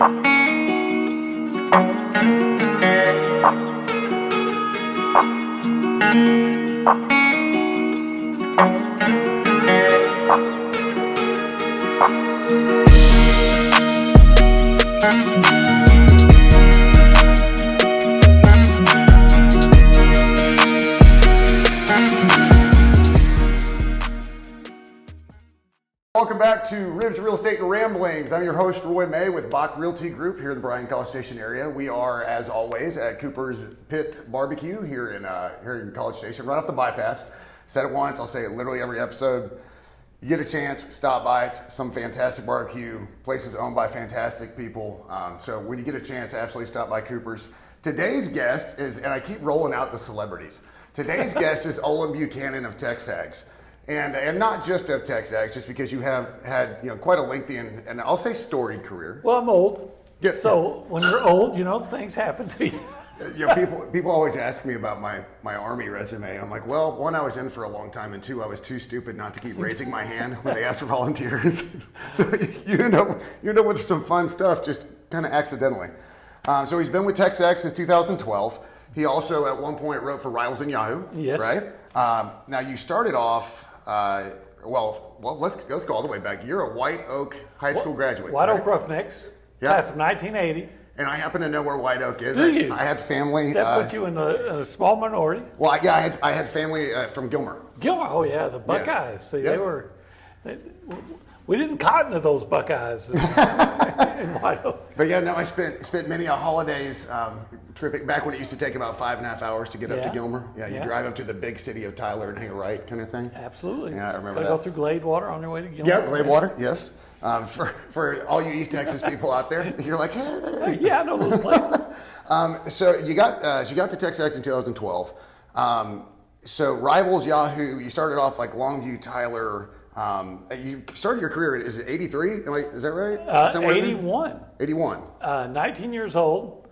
Welcome back to Ribs Real Estate and Ramblings. I'm your host, Roy May with Bach Realty Group here in the Bryan College Station area. We are, as always, at Cooper's Pit Barbecue here in College Station, right off the bypass. Said it once, I'll say it literally every episode. You get a chance, stop by. It's some fantastic barbecue. Place is owned by fantastic people. So when you get a chance, absolutely stop by Cooper's. Today's guest is, and I keep rolling out the celebrities. Today's guest is Olin Buchanan of Texags. And not just of Texags, just because you have had quite a lengthy and I'll say storied career. Well, I'm old. Yeah. So when you're old, things happen to you. People always ask me about my Army resume. I'm like, well, one, I was in for a long time, and two, I was too stupid not to keep raising my hand when they asked for volunteers. So you end up with some fun stuff just kind of accidentally. So he's been with Texags since 2012. He also at one point wrote for Rivals and Yahoo. Yes. Right. Now you started off. Well, let's go all the way back. You're a White Oak High School graduate. White Oak Roughnecks, class of 1980. And I happen to know where White Oak is. Do you? I had family. That put you in a small minority. Well, yeah, I had family from Gilmer. Gilmer, oh yeah, the Buckeyes. See, we didn't cotton to those Buckeyes in White Oak. But yeah, no, I spent many holidays tripping back when it used to take about 5.5 hours to get up to Gilmer. Yeah, you drive up to the big city of Tyler and hang a right kind of thing. Absolutely. Yeah, I remember that. Go through Gladewater on your way to Gilmer. Yeah, Gladewater, yes. For all you East Texas people out there, you're like, hey. Yeah, I know those places. So you got to Texags in 2012. So Rivals, Yahoo, you started off like Longview, Tyler. You started your career, is it 83? Is that right? 81. 81. 19 years old,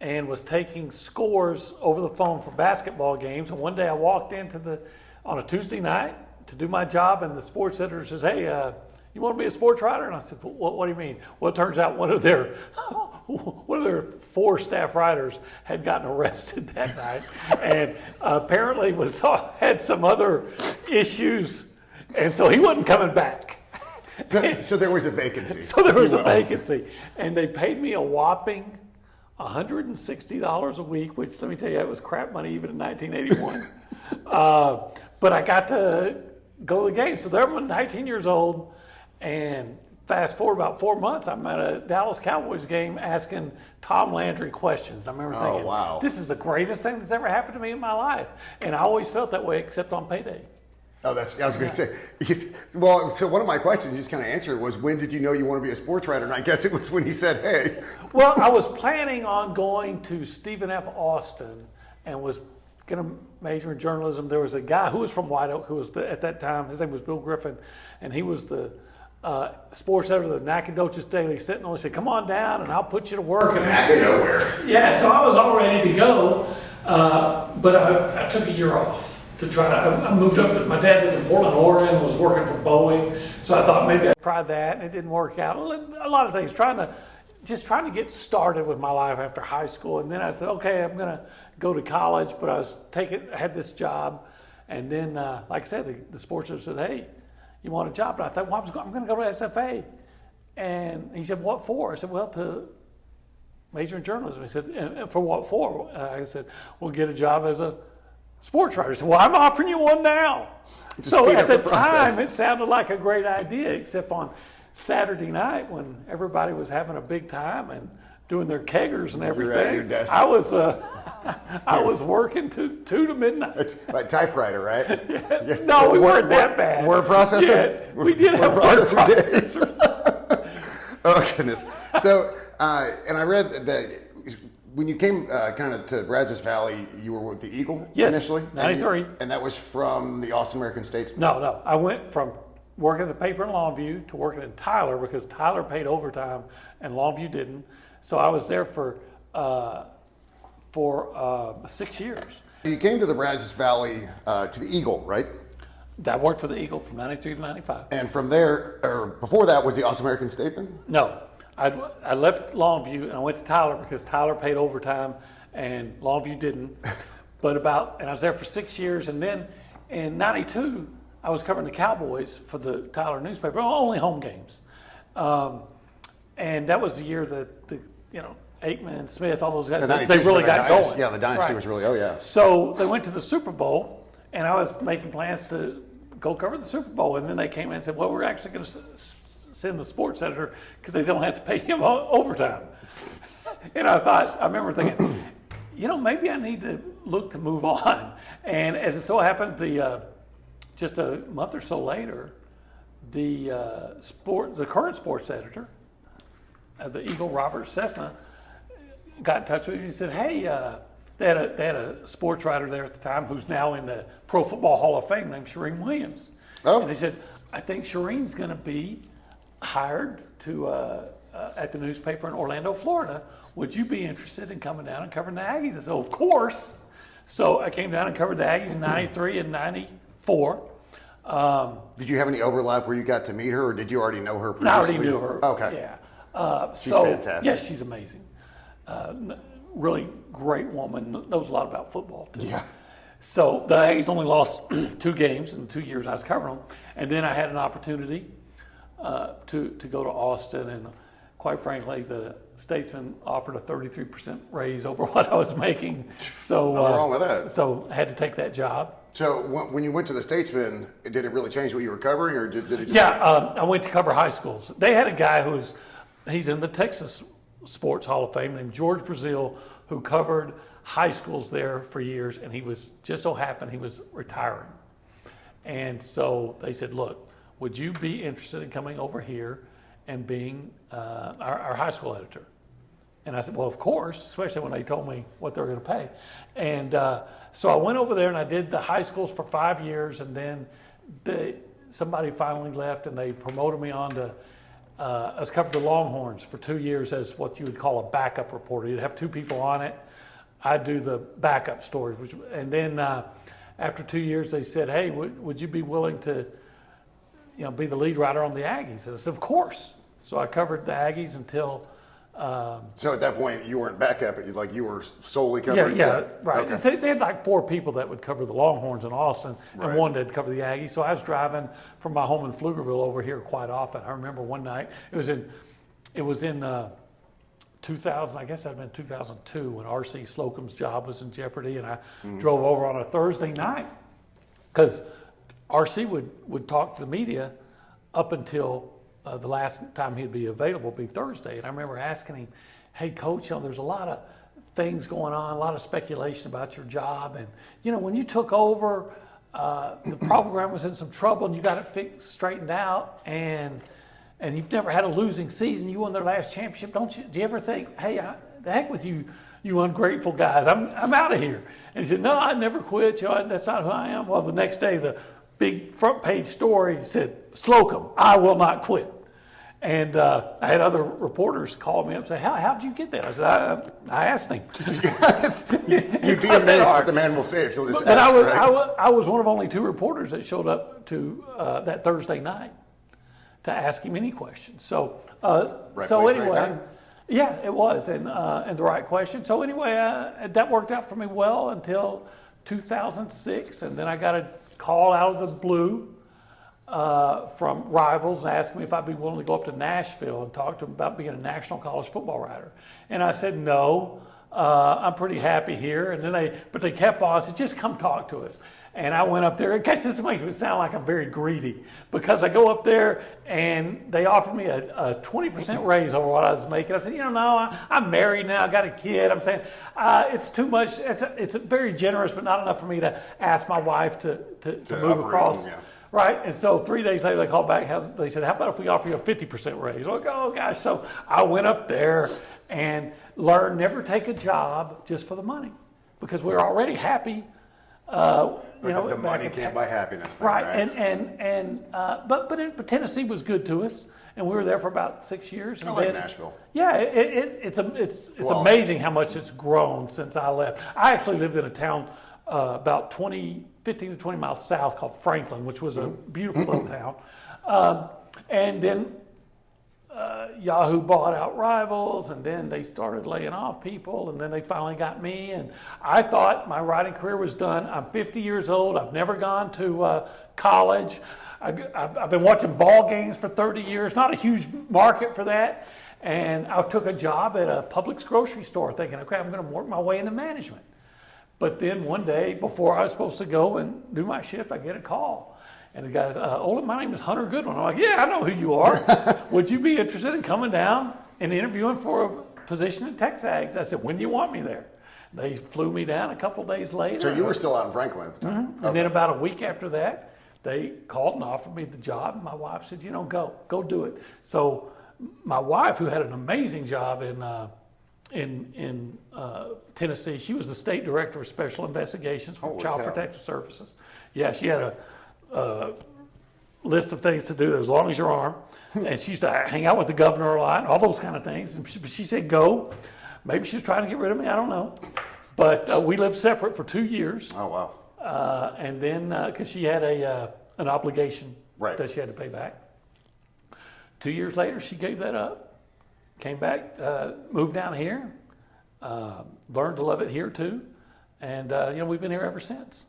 and was taking scores over the phone for basketball games. And one day I walked on a Tuesday night to do my job, and the sports editor says, hey, you want to be a sports writer? And I said, what do you mean? Well, it turns out one of their 4 staff writers had gotten arrested that night, and apparently had some other issues, and so he wasn't coming back. So there was a vacancy. So there was a vacancy, and they paid me a whopping $160 a week, which let me tell you, that was crap money even in 1981. But I got to go to the game. So there I'm 19 years old, and fast forward about 4 months, I'm at a Dallas Cowboys game asking Tom Landry questions. I remember thinking, wow, this is the greatest thing that's ever happened to me in my life. And I always felt that way, except on payday. Oh, I was going to say. Well, so one of my questions you just kind of answered was, when did you know you want to be a sports writer? And I guess it was when he said, hey. Well, I was planning on going to Stephen F. Austin and was going to major in journalism. There was a guy who was from White Oak who was at that time, his name was Bill Griffin, and he was the sports editor of the Nacogdoches Daily Sentinel. He said, come on down and I'll put you to work. And out of nowhere. Yeah, so I was all ready to go, but I took a year off. I moved up. My dad lived in Portland, Oregon, was working for Boeing, so I thought maybe I'd try that, and it didn't work out. A lot of things, trying to get started with my life after high school, and then I said, okay, I'm gonna go to college, but I had this job, and then, like I said, the sports editor said, hey, you want a job? And I thought, well, I'm gonna go to SFA, and he said, what for? I said, well, to major in journalism. He said, and for what for? I said, well, get a job as a sports writer. So, well, I'm offering you one now. So at the time, it sounded like a great idea, except on Saturday night when everybody was having a big time and doing their keggers and everything. I was working to 2 to midnight. It's like typewriter, right? Yeah. No, we weren't that bad. Word processor? Yeah, we did have word processors. Oh, goodness. So, and I read that when you came kind of to Brazos Valley, you were with the Eagle initially? 93. And that was from the Austin American Statesman? No. I went from working at the paper in Longview to working in Tyler because Tyler paid overtime and Longview didn't. So I was there for 6 years. You came to the Brazos Valley to the Eagle, right? I worked for the Eagle from 93 to 95. And from there, or before that, was the Austin American Statesman? No. I left Longview and I went to Tyler because Tyler paid overtime and Longview didn't. And I was there for 6 years, and then in '92 I was covering the Cowboys for the Tyler newspaper, only home games, and that was the year that Aikman, Smith, all those guys, they really got going. Yeah, the dynasty was really, So they went to the Super Bowl, and I was making plans to go cover the Super Bowl, and then they came in and said, well, we're actually going to send the sports editor because they don't have to pay him overtime. And I remember thinking, maybe I need to look to move on. And as it so happened, just a month or so later, the current sports editor, the Eagle, Robert Cessna, got in touch with me and he said, hey, they had a sports writer there at the time who's now in the Pro Football Hall of Fame named Shireen Williams. Oh. And he said, I think Shireen's going to be hired at the newspaper in Orlando, Florida. Would you be interested in coming down and covering the Aggies? I said, of course. So I came down and covered the Aggies in '93 and '94. Did you have any overlap where you got to meet her, or did you already know her previously? I already knew her. Okay. Yeah. She's fantastic. Yes, she's amazing. Really great woman, knows a lot about football too. Yeah. So the Aggies only lost 2 games in the 2 years I was covering them. And then I had an opportunity to go to Austin, and quite frankly, the Statesman offered a 33% raise over what I was making. So nothing wrong with that. So I had to take that job. So when you went to the Statesman, did it really change what you were covering, or did it just... Yeah, I went to cover high schools. They had a guy he's in the Texas Sports Hall of Fame named George Brazil, who covered high schools there for years, and he was just so happened he was retiring. And so they said, look, would you be interested in coming over here and being our high school editor? And I said, well, of course, especially when they told me what they were going to pay. And so I went over there and I did the high schools for 5 years, and then somebody finally left and they promoted me on to, I was covering the Longhorns for 2 years as what you would call a backup reporter. You'd have 2 people on it. I'd do the backup stories. And then after 2 years, they said, hey, would you be willing to be the lead writer on the Aggies? And I said, of course. So I covered the Aggies until... So at that point, you weren't backup, you were solely covering... Yeah, right. Okay. And so they had like 4 people that would cover the Longhorns in Austin, and Right. 1 that could cover the Aggies. So I was driving from my home in Pflugerville over here quite often. I remember one night, it was in 2000, I guess that had been 2002, when R.C. Slocum's job was in jeopardy, and I drove over on a Thursday night, because R.C. would talk to the media up until the last time he'd be available would be Thursday. And I remember asking him, hey, Coach, there's a lot of things going on, a lot of speculation about your job. And, when you took over, the program was in some trouble and you got it straightened out. And you've never had a losing season. You won their last championship. Do you ever think, hey, the heck with you ungrateful guys, I'm out of here. And he said, no, I never quit. That's not who I am. Well, the next day, the big front page story said, Slocum, I will not quit. And I had other reporters call me up and say, how'd you get that? I said, I asked him. You'd be amazed what the man will say if you'll just But ask, I was one of only 2 reporters that showed up to that Thursday night to ask him any questions. So, Right place, right time? Yeah, it was, and the right question. So anyway, that worked out for me well until 2006, and then I got a call out of the blue from Rivals and asked me if I'd be willing to go up to Nashville and talk to them about being a national college football writer. And I said, no, I'm pretty happy here. And then they kept on, said, just come talk to us. And I went up there, and catch this makes me sound like I'm very greedy, because I go up there and they offered me a 20% raise over what I was making. I said, no, I'm married now, I got a kid. I'm saying, it's too much, it's very generous, but not enough for me to ask my wife to move across. Yeah. Right, and so 3 days later they called back. They said, "How about if we offer you a 50% raise?" I'm like, oh gosh! So I went up there and learned never take a job just for the money, because we were already happy. The money can't buy happiness. Right, but Tennessee was good to us, and we were there for about 6 years. And I like Nashville. Yeah, it's amazing how much it's grown since I left. I actually lived in a town about 15 to 20 miles south called Franklin, which was a beautiful little town. And then Yahoo bought out Rivals, and then they started laying off people, and then they finally got me. And I thought my writing career was done. I'm 50 years old. I've never gone to college. I've been watching ball games for 30 years. Not a huge market for that. And I took a job at a Publix grocery store thinking, okay, I'm going to work my way into management. But then one day, before I was supposed to go and do my shift, I get a call. And the guy says, Olin, my name is Hunter Goodwin. I'm like, yeah, I know who you are. Would you be interested in coming down and interviewing for a position at Texags? I said, when do you want me there? They flew me down a couple days later. So you were still out in Franklin at the time? Mm-hmm. And then about a week after that, they called and offered me the job. And my wife said, go do it. So my wife, who had an amazing job in Tennessee, she was the state director of special investigations for Child Protective Services. Yeah, she had a list of things to do as long as your arm. And she used to hang out with the governor a lot and all those kind of things. And she said, go. Maybe she was trying to get rid of me. I don't know. But we lived separate for 2 years. Oh, wow. And then, because she had an obligation right. that she had to pay back. 2 years later, she gave that up, came back, moved down here, learned to love it here too. And, we've been here ever since.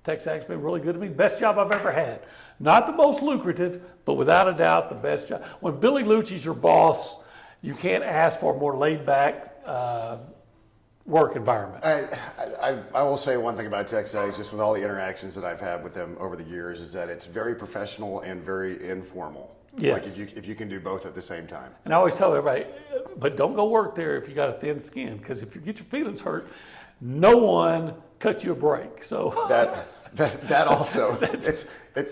Texag's been really good to me. Best job I've ever had. Not the most lucrative, but without a doubt, the best job. When Billy Lucci's your boss, you can't ask for a more laid-back work environment. I will say one thing about Texags, just with all the interactions that I've had with them over the years, is that it's very professional and very informal. Yes. Like if you can do both at the same time. And I always tell everybody, but don't go work there if you got a thin skin, because if you get your feelings hurt, no one cuts you a break. So that also, it's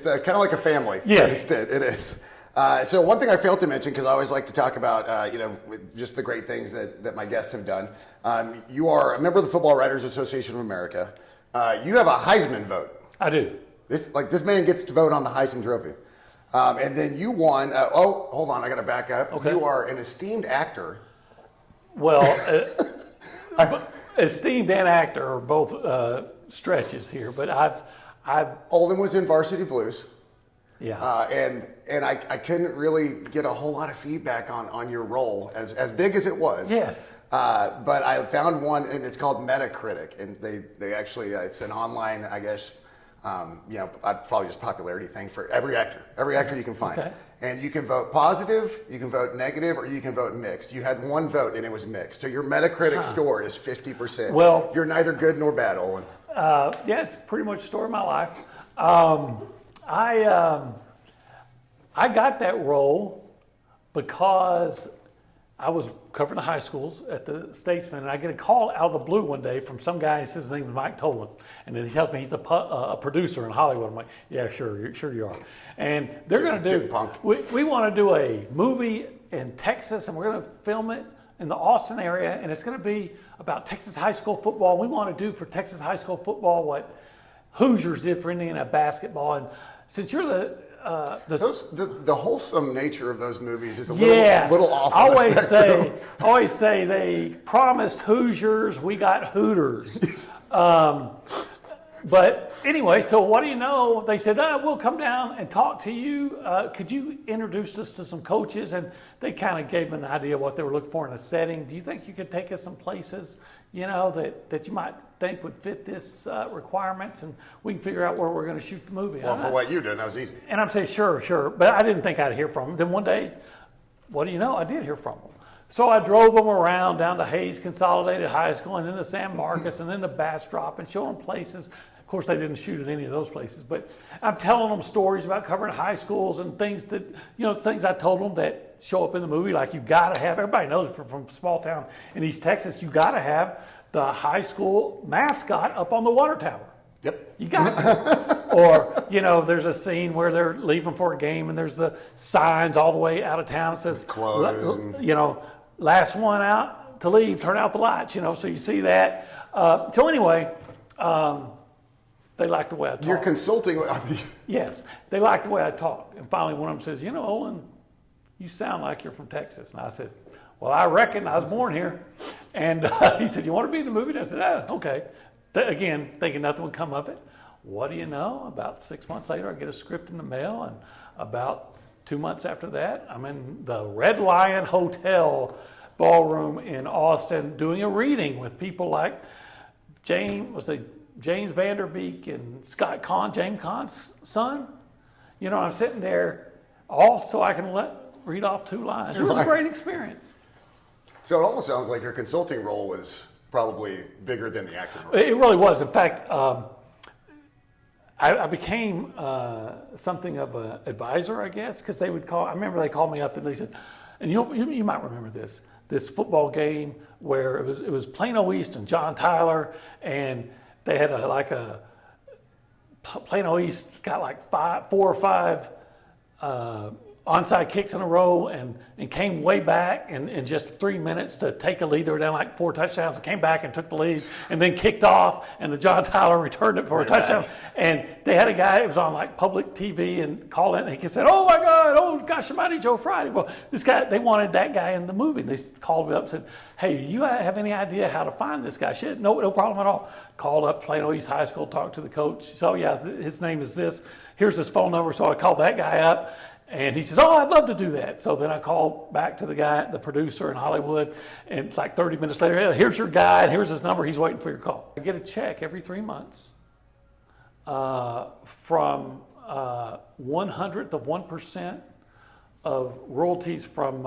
kind of like a family. Yes, it is. So one thing I failed to mention, because I always like to talk about, just the great things that my guests have done. You are a member of the Football Writers Association of America. You have a Heisman vote. I do. This man gets to vote on the Heisman Trophy. And then you won. Hold on, I got to back up. Okay. You are an esteemed actor. Well, esteemed and actor are both stretches here, but I've. Olin was in Varsity Blues. Yeah. And I couldn't really get a whole lot of feedback on your role, as big as it was. Yes. But I found one, and it's called Metacritic, and they actually it's an online, I guess. Probably just popularity thing for every actor you can find. Okay. And you can vote positive, you can vote negative, or you can vote mixed. You had one vote and it was mixed. So your Metacritic score is 50%. Well, you're neither good nor bad, Olin. It's pretty much the story of my life. I got that role because I was covering the high schools at the Statesman, and I get a call out of the blue one day from some guy. He says his name is Mike Tolan, and then he tells me he's a producer in Hollywood. I'm like, yeah, sure you are. And they're going to do. We want to do a movie in Texas, and we're going to film it in the Austin area, and it's going to be about Texas high school football. We want to do for Texas high school football what Hoosiers did for Indiana basketball. And since you're the wholesome nature of those movies is a little off. I always say they promised Hoosiers, we got Hooters. But anyway, so what do you know? They said, we'll come down and talk to you. Could you introduce us to some coaches? And they kind of gave them an idea of what they were looking for in a setting. Do you think you could take us some places, that you might think would fit this requirements, and we can figure out where we're going to shoot the movie? Well, for what you did, that was easy. And I'm saying, sure. But I didn't think I'd hear from them. Then one day, what do you know? I did hear from them. So I drove them around down to Hayes Consolidated High School, and then to San Marcos, and then to Bastrop, and showing them places. Of course, they didn't shoot at any of those places, but I'm telling them stories about covering high schools and things that, things I told them that show up in the movie. Like, you got to have, everybody knows it from small town in East Texas, you got to have the high school mascot up on the water tower. Yep. You got to. Or, there's a scene where they're leaving for a game, and there's the signs all the way out of town. It says, last one out to leave, turn out the lights, so you see that. So anyway, they liked the way I talk. You're consulting. Yes, they liked the way I talk. And finally, one of them says, Olin, you sound like you're from Texas. And I said, well, I reckon I was born here. And he said, you want to be in the movie? And I said, okay. Again, thinking nothing would come of it. What do you know? About 6 months later, I get a script in the mail, and about 2 months after that, I'm in the Red Lion Hotel ballroom in Austin doing a reading with people like James Vanderbeek and Scott Kahn, James Kahn's son. You know, I'm sitting there all so I can read off 2 lines. It was a great experience. So it almost sounds like your consulting role was probably bigger than the acting role. It really was. In fact, I became something of an advisor, I guess, because I remember they called me up and they said, and you might remember this football game where it was Plano East and John Tyler, and they had Plano East got like 4 or 5 onside kicks in a row and came way back in just 3 minutes to take a lead. They were down like 4 touchdowns and came back and took the lead and then kicked off, and the John Tyler returned it for a touchdown. And they had a guy, it was on like public TV, and called in and he kept saying, "Oh my God, oh gosh almighty, Joe Friday." Well, this guy, they wanted that guy in the movie. They called me up and said, "Hey, you have any idea how to find this guy?" Shit, no problem at all. Called up Plano East High School, talked to the coach. He said, "Oh yeah, his name is this. Here's his phone number." So I called that guy up. And he says, "Oh, I'd love to do that." So then I called back to the guy, the producer in Hollywood, and it's like 30 minutes later, "Hey, here's your guy, and here's his number. He's waiting for your call." I get a check every 3 months from 1/100% of royalties from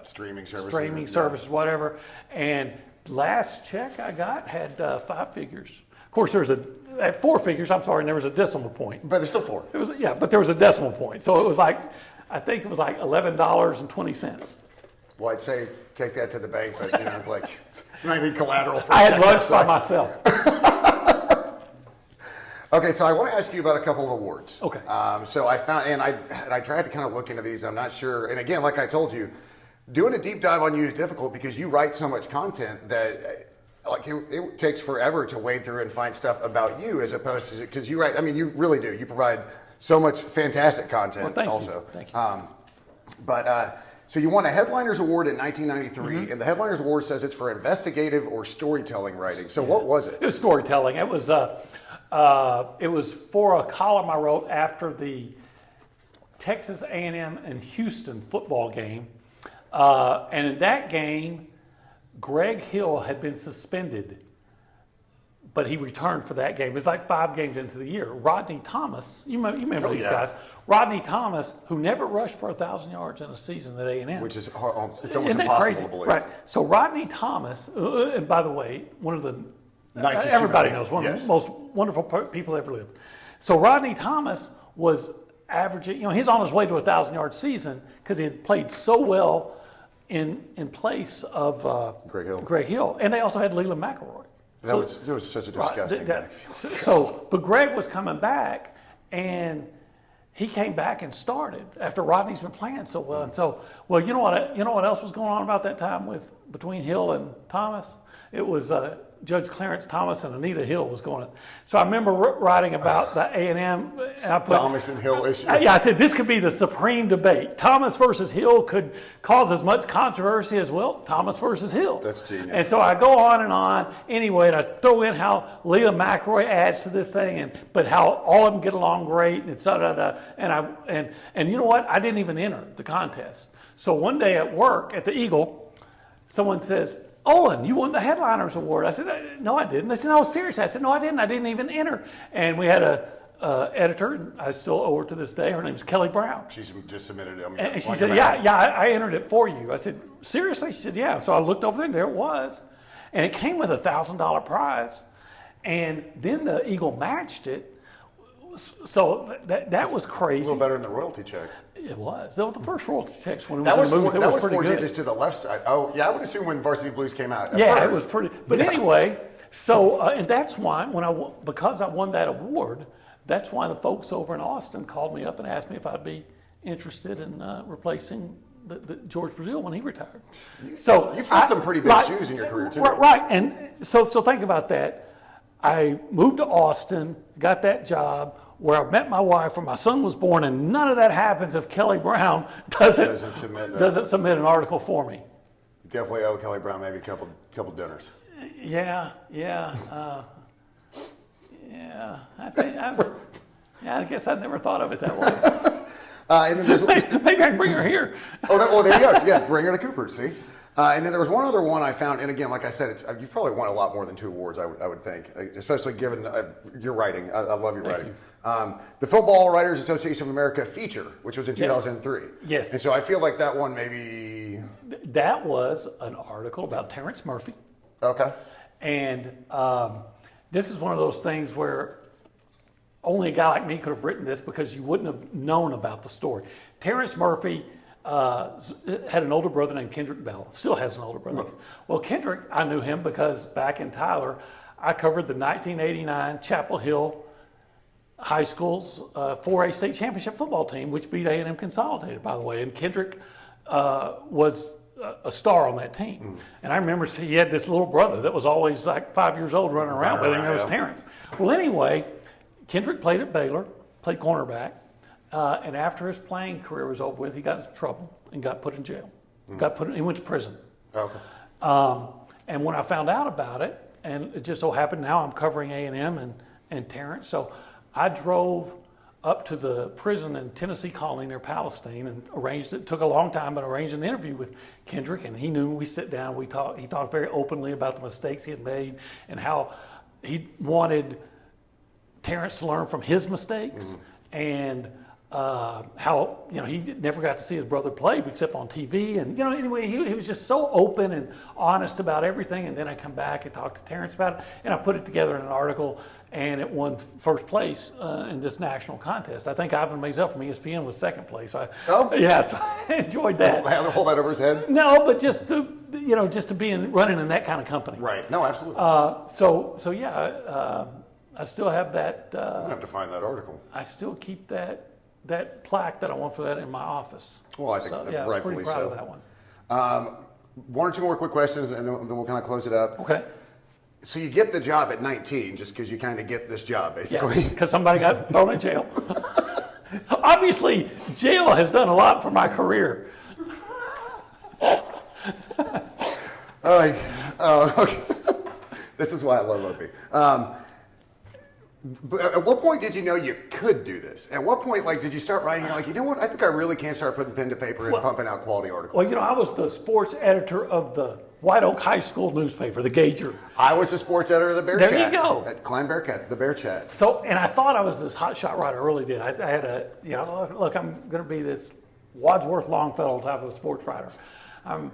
Streaming services, whatever. And last check I got had 5 figures. Of course, at 4 figures, I'm sorry, and there was a decimal point. But there's still 4. But there was a decimal point. So it was like, I think it was like $11.20. Well, I'd say take that to the bank, but it's like, you might need collateral for I had lunch by myself. Okay, so I want to ask you about a couple of awards. Okay. So I found, and I tried to kind of look into these. I'm not sure. And again, like I told you, doing a deep dive on you is difficult because you write so much content that it takes forever to wade through and find stuff about you, as opposed to, because you write. I mean, you really do. You provide so much fantastic content. Well, thank you. So you won a Headliners Award in 1993, and the Headliners Award says it's for investigative or storytelling writing. So what was it? It was storytelling. It was for a column I wrote after the Texas A&M and Houston football game, and in that game, Greg Hill had been suspended, but he returned for that game. It was like 5 games into the year. Rodney Thomas, you remember these guys. Rodney Thomas, who never rushed for 1,000 yards in a season at A&M. Which is hard, it's almost Isn't that impossible crazy? to believe. Right. So Rodney Thomas, and by the way, one of the Nicest everybody human knows, being. one of the most wonderful people ever lived. So Rodney Thomas was averaging, he's on his way to a 1,000-yard season because he had played so well in place of Greg Hill. And they also had Leland McElroy. It was such a disgusting backfield. But Greg was coming back, and he came back and started after Rodney's been playing so well. And so, you know what else was going on about that time between Hill and Thomas? It was Judge Clarence Thomas and Anita Hill was going on. So I remember writing about the A&M. Thomas and Hill issue. I said this could be the supreme debate. Thomas versus Hill could cause as much controversy as Thomas versus Hill. That's genius. And so I go on and on. Anyway, and I throw in how Leland McElroy adds to this thing, but how all of them get along great, and and you know what? I didn't even enter the contest. So one day at work at the Eagle, someone says, "Olin, you won the Headliners Award." I said, "No, I didn't." They said, "No, seriously." I said, "No, I didn't. I didn't even enter." And we had a editor, and I still owe her to this day. Her name's Kelly Brown. She's just submitted it. And she said, yeah, I entered it for you. I said, "Seriously?" She said, "Yeah." So I looked over there, and there it was. And it came with a $1,000 prize. And then the Eagle matched it. So that was crazy. A little better than the royalty check. It was. That was the first royalty checks when it That was was in the movie. that was pretty 4 good. digits to the left side. Oh, yeah, I would assume when Varsity Blues came out. It was pretty. But anyway, so and that's why because I won that award, that's why the folks over in Austin called me up and asked me if I'd be interested in replacing the George Brazil when he retired. So you filled some pretty big shoes in your career too. Right, and so think about that. I moved to Austin, got that job where I met my wife, where my son was born, and none of that happens if Kelly Brown doesn't submit an article for me. You definitely owe Kelly Brown maybe a couple dinners. Yeah. I think Yeah, I guess I'd never thought of it that way. And then there's Maybe I can bring her here. oh, there you go. Yeah, bring her to Cooper. See. And then there was one other one I found, and again, like I said, you've probably won a lot more than 2 awards, I would think, especially given your writing. I love your writing. The Football Writers Association of America feature, which was in 2003. Yes. And so I feel like that one maybe... That was an article about Terrence Murphy. Okay. And this is one of those things where only a guy like me could have written this because you wouldn't have known about the story. Terrence Murphy had an older brother named Kendrick Bell, still has an older brother. Well, Kendrick, I knew him because back in Tyler, I covered the 1989 Chapel Hill High School's 4A state championship football team, which beat A&M Consolidated, by the way. And Kendrick was a star on that team. And I remember he had this little brother that was always like 5 years old running around with him. It was Terrence. Well, anyway, Kendrick played at Baylor, played cornerback. And after his playing career was over with, he got in trouble and got put in jail. He went to prison. Okay. And when I found out about it, and it just so happened now I'm covering A&M and Terrence, so I drove up to the prison in Tennessee Colony near Palestine and arranged it. It took a long time, but arranged an interview with Kendrick, and he knew. We sit down, we talk. He talked very openly about the mistakes he had made and how he wanted Terrence to learn from his mistakes, and how he never got to see his brother play except on TV, and anyway he was just so open and honest about everything. And then I come back and talk to Terrence about it, and I put it together in an article, and it won first place in this national contest. I think Ivan Mazel from ESPN was second place. So so I enjoyed that. Hold that over his head? No, but just to just to be running in that kind of company. Right. No, absolutely. So yeah, I still have that. I'm gonna have to find that article. I still keep that plaque that I want for that in my office. Well, I think I'm rightfully pretty proud so. of that one. 1 or 2 more quick questions, and then we'll kind of close it up. Okay. So you get the job at 19 just because you kind of get this job, basically. Because somebody got thrown in jail. Obviously, jail has done a lot for my career. Okay. This is why I love Opie. But at what point did you know you could do this? At what point, did you start writing? You're like, you know what? I think I really can start putting pen to paper and pumping out quality articles. Well, I was the sports editor of the White Oak High School newspaper, the Gager. I was the sports editor of the Bear There Chat. you go. At Klein Bearcats, the Bear Chat. So, and I thought I was this hotshot writer. I really did. I had look, I'm going to be this Wadsworth Longfellow type of sports writer. I'm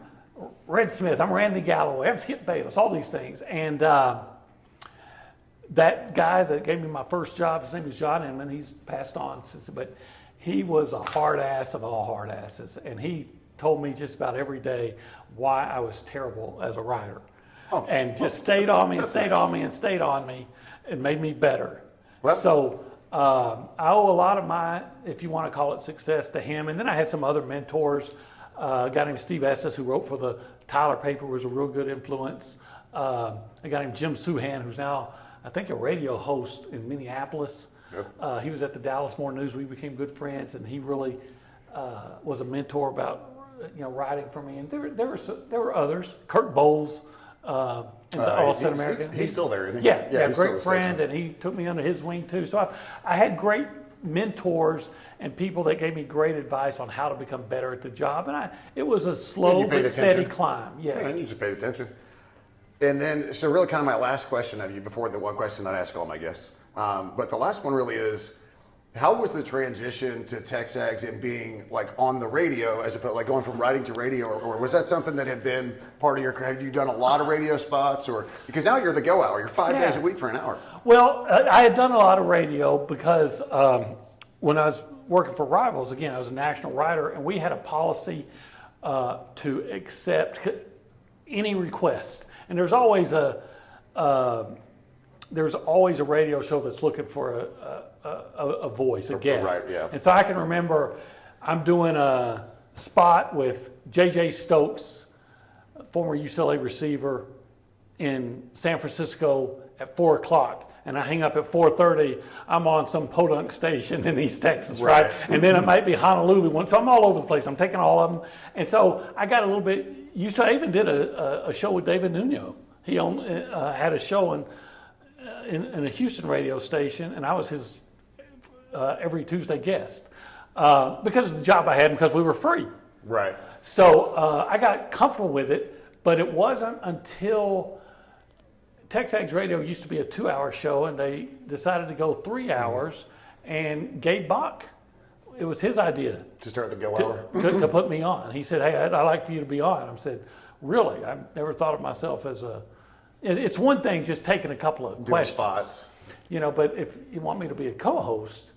Red Smith. I'm Randy Galloway. I'm Skip Bayless. All these things. And that guy that gave me my first job, his name is John Inman. He's passed on since, but he was a hard ass of all hard asses, and he told me just about every day why I was terrible as a writer, and just stayed on me and stayed on me and stayed on me, and made me better. Well, so I owe a lot of my, if you want to call it, success to him. And then I had some other mentors. A guy named Steve Estes, who wrote for the Tyler paper, was a real good influence. A guy named Jim Suhan, who's now, I think, a radio host in Minneapolis. Yep. He was at the Dallas Morning News. We became good friends, and he really was a mentor about writing for me. And there were others. Kurt Bowles, in the All-Star American. He's still there, isn't he? Yeah, great friend, and he took me under his wing too. So I had great mentors and people that gave me great advice on how to become better at the job. And it was a slow but steady climb. Yes. Yeah, you just paid attention. And then, so really kind of my last question of you, before the one question that I ask all my guests. But the last one really is, how was the transition to Texags and being on the radio as opposed going from writing to radio, or was that something that had been part of your career? Have you done a lot of radio spots, or because now you're the go hour, you're 5 days a week for an hour? Well, I had done a lot of radio because when I was working for Rivals, again, I was a national writer, and we had a policy to accept any request, and there's always a radio show that's looking for a voice, a guest. Right, yeah. And so I can remember I'm doing a spot with J.J. Stokes, former UCLA receiver, in San Francisco at 4 o'clock. And I hang up at 4:30. I'm on some podunk station in East Texas, right? And then it might be Honolulu one. So I'm all over the place. I'm taking all of them. And so I got a little bit used to it. I even did a show with David Nuno. He had a show in a Houston radio station, and I was his every Tuesday guest because of the job I had, because we were free. Right. So I got comfortable with it, but it wasn't until Texas Radio used to be a 2-hour show, and they decided to go 3 hours, and Gabe Bach, it was his idea To start the go hour. to put me on. He said, "Hey, I'd like for you to be on." I said, "Really? I've never thought of myself as a." It's one thing just taking a couple of Doing questions, spots. but if you want me to be a co-host,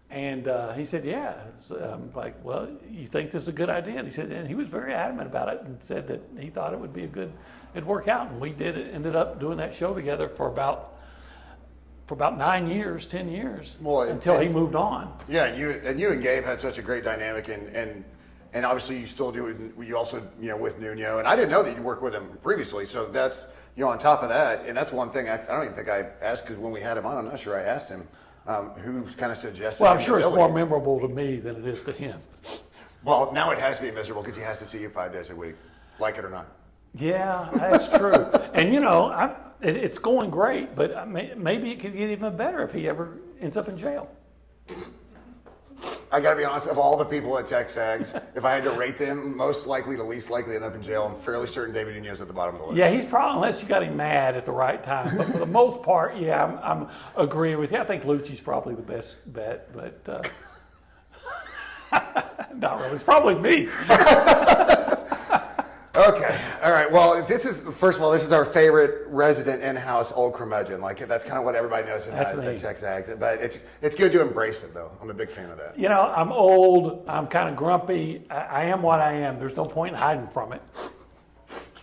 and he said, "Yeah." So I'm like, "Well, you think this is a good idea?" And he said, and he was very adamant about it, and said that he thought it would be it'd work out. And we did it. Ended up doing that show together for about 9 years, 10 years, until he moved on. Yeah, and you and Gabe had such a great dynamic, and obviously you still do it. You also with Nuno, and I didn't know that you worked with him previously. So that's on top of that, and that's one thing I don't even think I asked, because when we had him on, I'm not sure I asked him who's kind of suggested. Well, I'm sure it's more memorable to me than it is to him. Well, now it has to be miserable because he has to see you 5 days a week, like it or not. Yeah, that's true. And it's going great, but maybe it could get even better if he ever ends up in jail. I got to be honest, of all the people at Texas, if I had to rate them, most likely to least likely to end up in jail, I'm fairly certain David Nuno's at the bottom of the list. Yeah, he's probably, unless you got him mad at the right time. But for the most part, yeah, I'm agreeing with you. I think Lucci's probably the best bet, but not really. It's probably me. Okay. All right. Well, first of all, this is our favorite resident in-house old curmudgeon. Like, that's kind of what everybody knows about Texas. But it's good to embrace it, though. I'm a big fan of that. I'm old. I'm kind of grumpy. I am what I am. There's no point in hiding from it.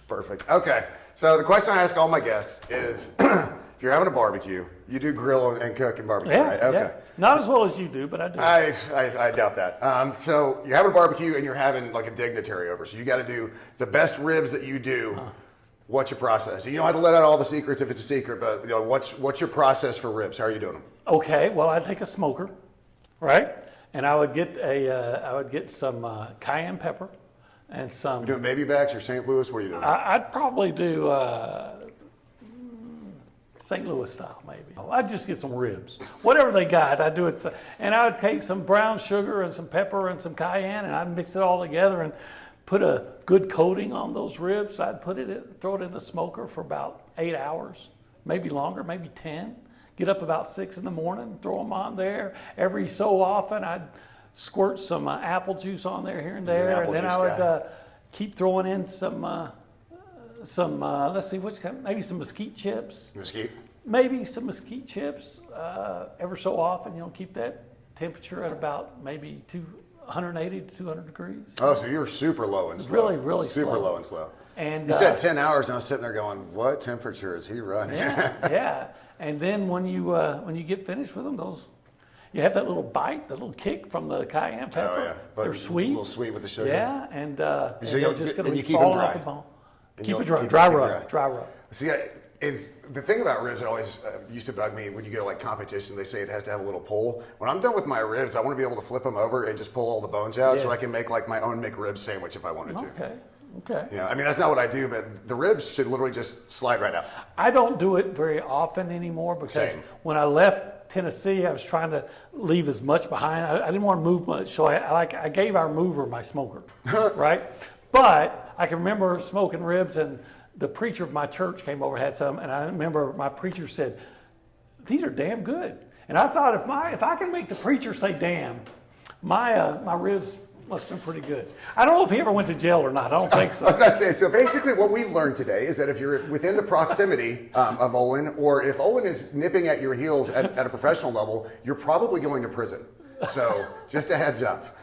Perfect. Okay. So the question I ask all my guests is, if you're having a barbecue, you do grill and cook and barbecue, right? Okay. Yeah. Not as well as you do, but I do. I doubt that. So you're having a barbecue and you're having like a dignitary over. So you got to do the best ribs that you do. What's your process? You don't have to let out all the secrets if it's a secret, but what's your process for ribs? How are you doing them? Okay. Well, I'd take a smoker, right? And I would get some cayenne pepper and some. You doing baby backs or St. Louis? What are you doing? I'd probably do St. Louis style, maybe. I'd just get some ribs. Whatever they got, I'd do it. And I would take some brown sugar and some pepper and some cayenne, and I'd mix it all together and put a good coating on those ribs. I'd throw it in the smoker for about 8 hours, maybe longer, maybe 10. Get up about 6 in the morning, throw them on there. Every so often, I'd squirt some apple juice on there here and there, and then I would keep throwing in some let's see, maybe some mesquite chips. Mesquite? Maybe some mesquite chips. Ever so often, keep that temperature at about maybe 180 to 200 degrees. Oh, so you're super low and slow. Really, really super slow. low and slow. And you said 10 hours, and I was sitting there going, what temperature is he running? Yeah. And then when you get finished with them, you have that little bite, that little kick from the cayenne pepper. Oh, yeah. But they're sweet. A little sweet with the sugar. Yeah, and they're just going to you be keep them falling dry. off the bone. And Keep it you'll dry. keep Dry rub. See, the thing about ribs that always used to bug me when you go to like competition, they say it has to have a little pull. When I'm done with my ribs, I want to be able to flip them over and just pull all the bones out so I can make like my own McRib sandwich if I wanted to. Okay. Yeah, I mean, that's not what I do, but the ribs should literally just slide right out. I don't do it very often anymore because when I left Tennessee, I was trying to leave as much behind. I didn't want to move much, so I gave our mover my smoker, right? But I can remember smoking ribs, and the preacher of my church came over and had some, and I remember my preacher said, "These are damn good." And I thought, if I can make the preacher say "damn," my ribs must have been pretty good. I don't know if he ever went to jail or not. I don't think so. I was about to say, so basically what we've learned today is that if you're within the proximity of Olin, or if Olin is nipping at your heels at a professional level, you're probably going to prison. So just a heads up.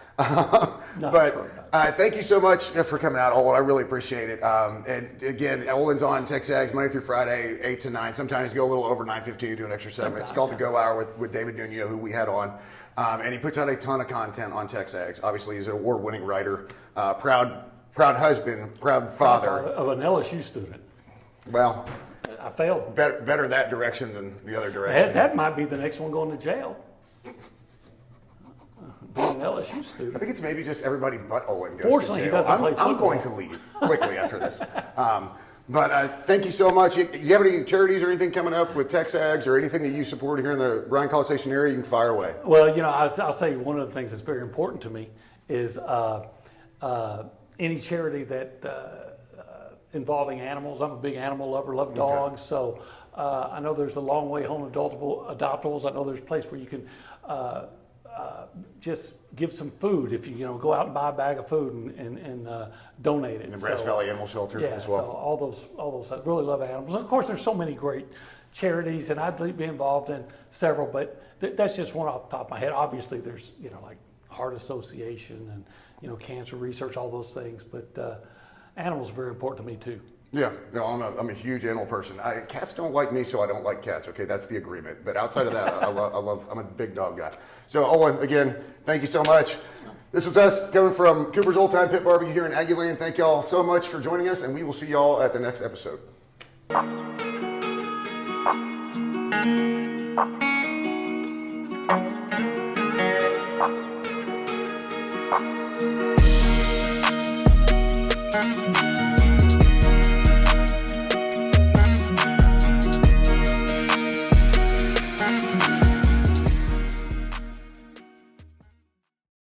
Thank you so much for coming out, Olin. I really appreciate it. And again, Olin's on Texas Monday through Friday, 8 to 9. Sometimes you go a little over 9:15, you do an extra segment. It's called the Go Hour with David Nuno, who we had on. And he puts out a ton of content on Texas. Obviously, he's an award-winning writer, proud husband, proud father of an LSU student. Well, I failed. Better that direction than the other direction. That might be the next one going to jail. Being an LSU student. I think it's maybe just everybody but Olin goes Fortunately, to jail. he doesn't play football. I'm going to leave quickly after this. But thank you so much. Do you have any charities or anything coming up with Texags or anything that you support here in the Bryan College Station area? You can fire away. Well, I'll say one of the things that's very important to me is any charity that involving animals. I'm a big animal lover, love dogs. So I know there's the Long Way Home Adoptables. I know there's a place where you can just give some food if you go out and buy a bag of food and donate it. And the Brazos Valley Animal Shelter as well. So all those I really love animals. And of course, there's so many great charities, and I'd be involved in several, but that's just one off the top of my head. Obviously, there's like Heart Association and cancer research, all those things. But animals are very important to me too. Yeah, no, I'm a huge animal person. Cats don't like me, so I don't like cats. Okay, that's the agreement. But outside of that, I'm a big dog guy. So Olin, again, thank you so much. This was us coming from Cooper's Old Time Pit Barbecue here in Aggieland. Thank y'all so much for joining us, and we will see y'all at the next episode.